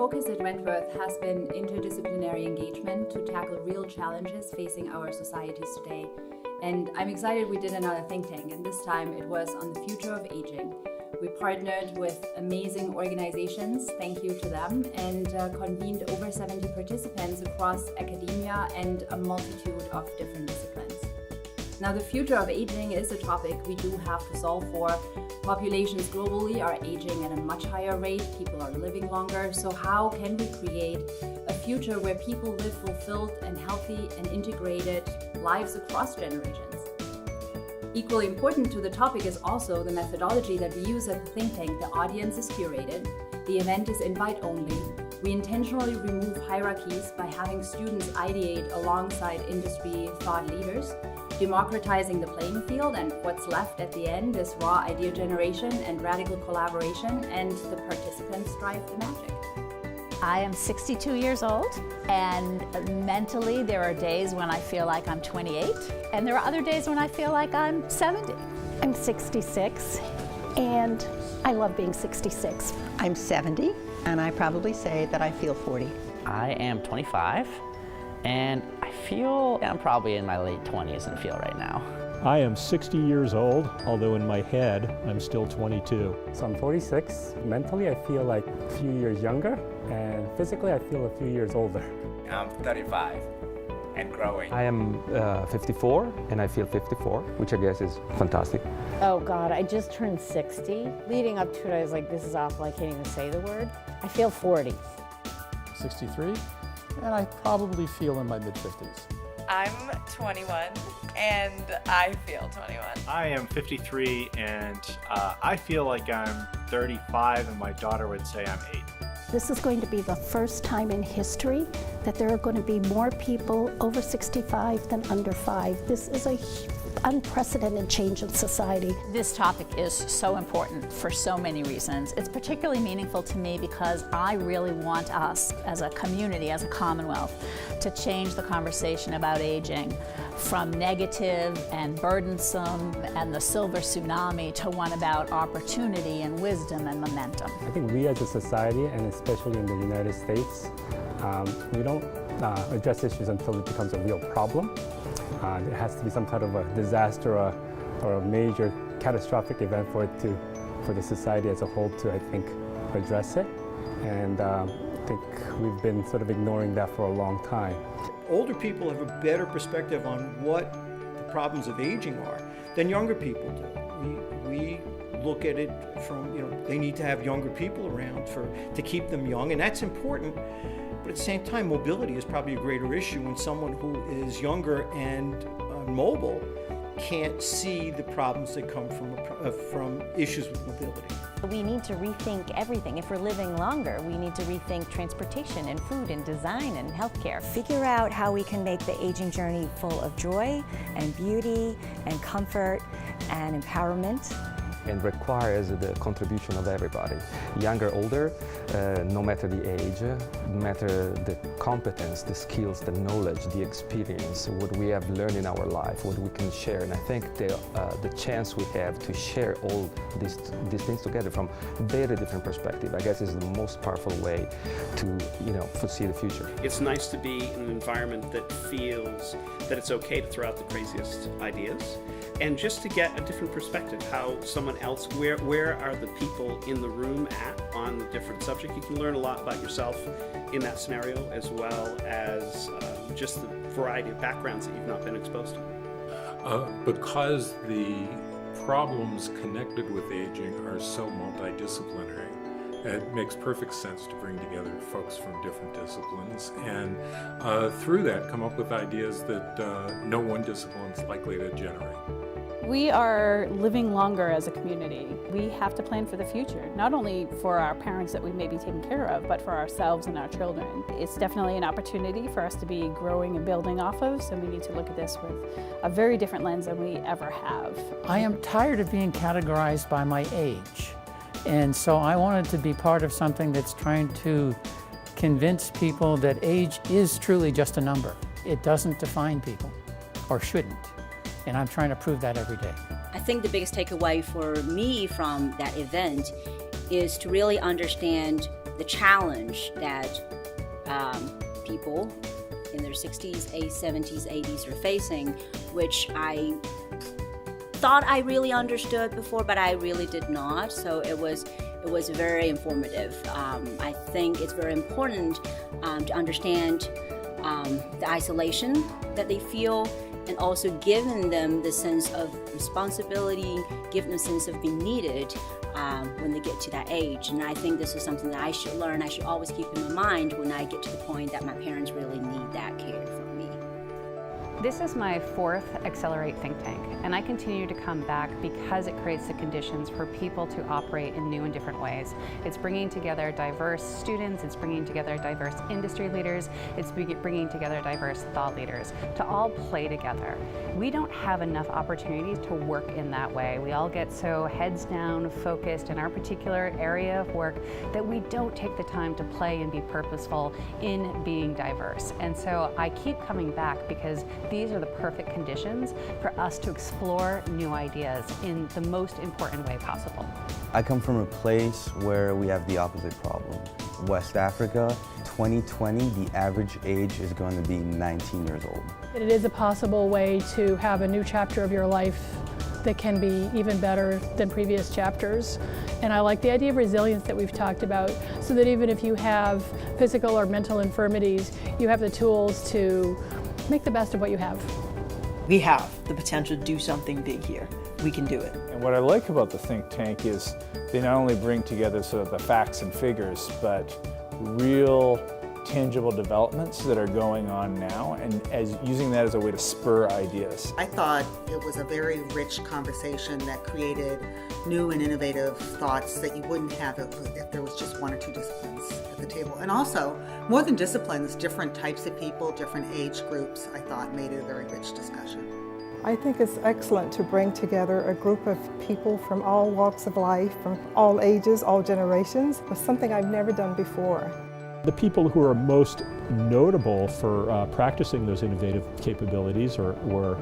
focus at Wentworth has been interdisciplinary engagement to tackle real challenges facing our societies today. And I'm excited we did another think tank, and this time it was on the future of aging. We partnered with amazing organizations, thank you to them, and convened over 70 participants across academia and a multitude of different disciplines. Now, the future of aging is a topic we do have to solve for. Populations globally are aging at a much higher rate, people are living longer, so how can we create a future where people live fulfilled and healthy and integrated lives across generations? Equally important to the topic is also the methodology that we use at the think tank. The audience is curated, the event is invite only. We intentionally remove hierarchies by having students ideate alongside industry thought leaders, democratizing the playing field, and what's left at the end is raw idea generation and radical collaboration, and the participants drive the magic. I am 62 years old, and mentally there are days when I feel like I'm 28, and there are other days when I feel like I'm 70. I'm 66, and I love being 66. I'm 70, and I probably say that I feel 40. I am 25, and I feel I'm probably in my late 20s and feel right now. I am 60 years old, although in my head, I'm still 22. So I'm 46. Mentally, I feel like a few years younger, and physically, I feel a few years older. I'm 35 and growing. I am 54, and I feel 54, which I guess is fantastic. Oh God, I just turned 60. Leading up to it, I was like, this is awful, I can't even say the word. I feel 40. 63, and I probably feel in my mid-50s. I'm 21, and I feel 21. I am 53, and I feel like I'm 35, and my daughter would say I'm 8. This is going to be the first time in history that there are going to be more people over 65 than under 5. This is a unprecedented change in society. This topic is so important for so many reasons. It's particularly meaningful to me because I really want us as a community, as a Commonwealth, to change the conversation about aging from negative and burdensome and the silver tsunami to one about opportunity and wisdom and momentum. I think we as a society, and especially in the United States, we don't address issues until it becomes a real problem. There has to be some kind of a disaster or a major catastrophic event for the society as a whole to, I think, address it. And I think we've been sort of ignoring that for a long time. Older people have a better perspective on what the problems of aging are than younger people do. We look at it from, they need to have younger people around to keep them young, and that's important. But at the same time, mobility is probably a greater issue when someone who is younger and mobile can't see the problems that come from issues with mobility. We need to rethink everything. If we're living longer, we need to rethink transportation and food and design and healthcare. Figure out how we can make the aging journey full of joy and beauty and comfort and empowerment. And requires the contribution of everybody, younger, older, no matter the age, no matter the competence, the skills, the knowledge, the experience, what we have learned in our life, what we can share. And I think the chance we have to share all these things together from very different perspectives, I guess, is the most powerful way to foresee the future. It's nice to be in an environment that feels that it's okay to throw out the craziest ideas, and just to get a different perspective, how someone else, where are the people in the room at on the different subject. You can learn a lot about yourself in that scenario, as well as just the variety of backgrounds that you've not been exposed to. Because the problems connected with aging are so multidisciplinary, it makes perfect sense to bring together folks from different disciplines and through that come up with ideas that no one discipline is likely to generate. We are living longer as a community. We have to plan for the future, not only for our parents that we may be taking care of, but for ourselves and our children. It's definitely an opportunity for us to be growing and building off of, so we need to look at this with a very different lens than we ever have. I am tired of being categorized by my age, and so I wanted to be part of something that's trying to convince people that age is truly just a number. It doesn't define people, or shouldn't. And I'm trying to prove that every day. I think the biggest takeaway for me from that event is to really understand the challenge that people in their 60s, 70s, 80s are facing, which I thought I really understood before, but I really did not. So it was very informative. I think it's very important to understand the isolation that they feel, and also giving them the sense of responsibility, giving them a sense of being needed when they get to that age. And I think this is something that I should learn. I should always keep in my mind when I get to the point that my parents really need that care from me. This is my 4th Accelerate Think Tank, and I continue to come back because it creates the conditions for people to operate in new and different ways. It's bringing together diverse students, it's bringing together diverse industry leaders, it's bringing together diverse thought leaders to all play together. We don't have enough opportunities to work in that way. We all get so heads down, focused in our particular area of work that we don't take the time to play and be purposeful in being diverse. And so I keep coming back because these are the perfect conditions for us to explore new ideas in the most important way possible. I come from a place where we have the opposite problem. West Africa, 2020, the average age is going to be 19 years old. It is a possible way to have a new chapter of your life that can be even better than previous chapters. And I like the idea of resilience that we've talked about, so that even if you have physical or mental infirmities, you have the tools to make the best of what you have. We have the potential to do something big here. We can do it. And what I like about the think tank is they not only bring together sort of the facts and figures, but real tangible developments that are going on now, and using that as a way to spur ideas. I thought it was a very rich conversation that created new and innovative thoughts that you wouldn't have if there was just one or two disciplines at the table. And also, more than disciplines, different types of people, different age groups, I thought made it a very rich discussion. I think it's excellent to bring together a group of people from all walks of life, from all ages, all generations. It was something I've never done before. The people who are most notable for practicing those innovative capabilities or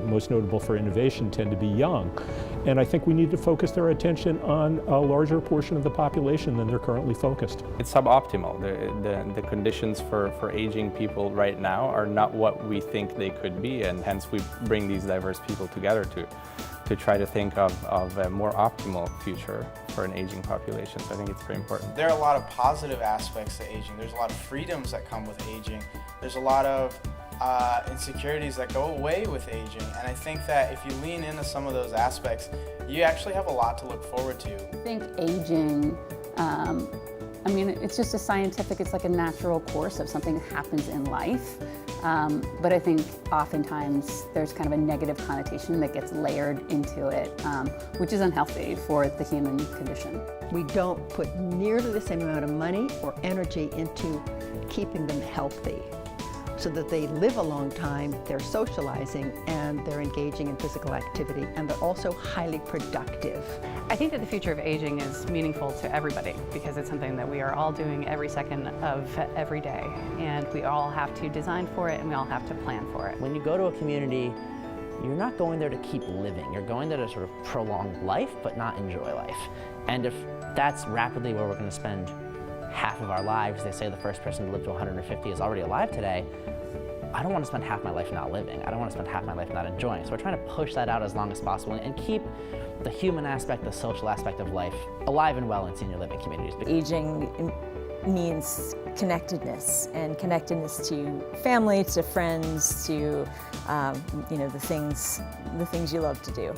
most notable for innovation tend to be young. And I think we need to focus their attention on a larger portion of the population than they're currently focused. It's suboptimal. The conditions for aging people right now are not what we think they could be, and hence we bring these diverse people together to try to think of a more optimal future for an aging population. So I think it's very important. There are a lot of positive aspects to aging. There's a lot of freedoms that come with aging. There's a lot of insecurities that go away with aging. And I think that if you lean into some of those aspects, you actually have a lot to look forward to. I think aging, I mean, it's just it's like a natural course of something that happens in life. But I think oftentimes there's kind of a negative connotation that gets layered into it, which is unhealthy for the human condition. We don't put nearly the same amount of money or energy into keeping them healthy, so that they live a long time, they're socializing, and they're engaging in physical activity, and they're also highly productive. I think that the future of aging is meaningful to everybody because it's something that we are all doing every second of every day, and we all have to design for it and we all have to plan for it. When you go to a community, you're not going there to keep living. You're going there to sort of prolong life, but not enjoy life. And if that's rapidly where we're going to spend half of our lives, they say the first person to live to 150 is already alive today, I don't want to spend half my life not living. I don't want to spend half my life not enjoying. So we're trying to push that out as long as possible and keep the human aspect, the social aspect of life alive and well in senior living communities. Aging means connectedness, and connectedness to family, to friends, to the things you love to do.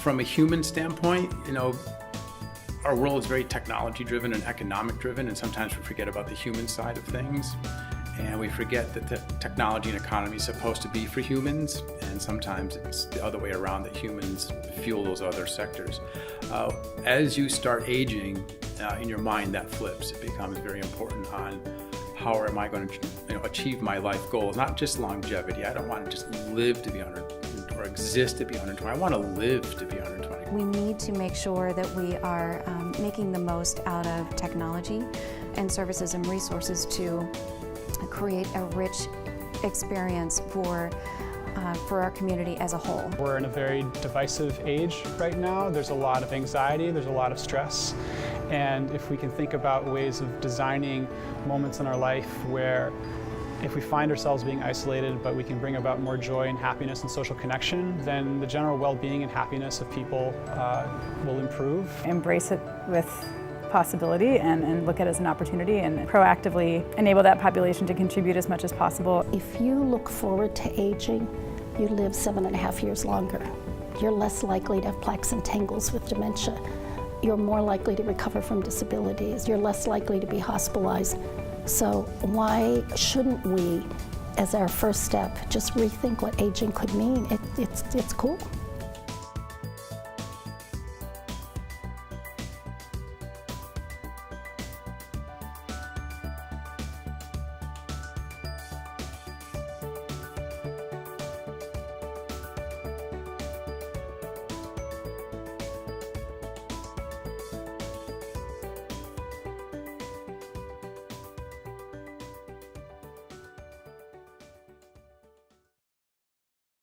From a human standpoint, our world is very technology driven and economic driven, and sometimes we forget about the human side of things. And we forget that the technology and economy is supposed to be for humans, and sometimes it's the other way around, that humans fuel those other sectors. As you start aging, in your mind that flips. It becomes very important on how am I going to achieve my life goals, not just longevity. I don't want to just live to be 100 or exist to be 120. I want to live to be 120. We need to make sure that we are making the most out of technology and services and resources to create a rich experience for our community as a whole. We're in a very divisive age right now. There's a lot of anxiety, there's a lot of stress, And if we can think about ways of designing moments in our life where if we find ourselves being isolated, but we can bring about more joy and happiness and social connection, then the general well-being and happiness of people will improve. Embrace it with possibility and look at it as an opportunity and proactively enable that population to contribute as much as possible. If you look forward to aging, you live 7.5 years longer. You're less likely to have plaques and tangles with dementia. You're more likely to recover from disabilities. You're less likely to be hospitalized. So why shouldn't we, as our first step, just rethink what aging could mean? It's cool.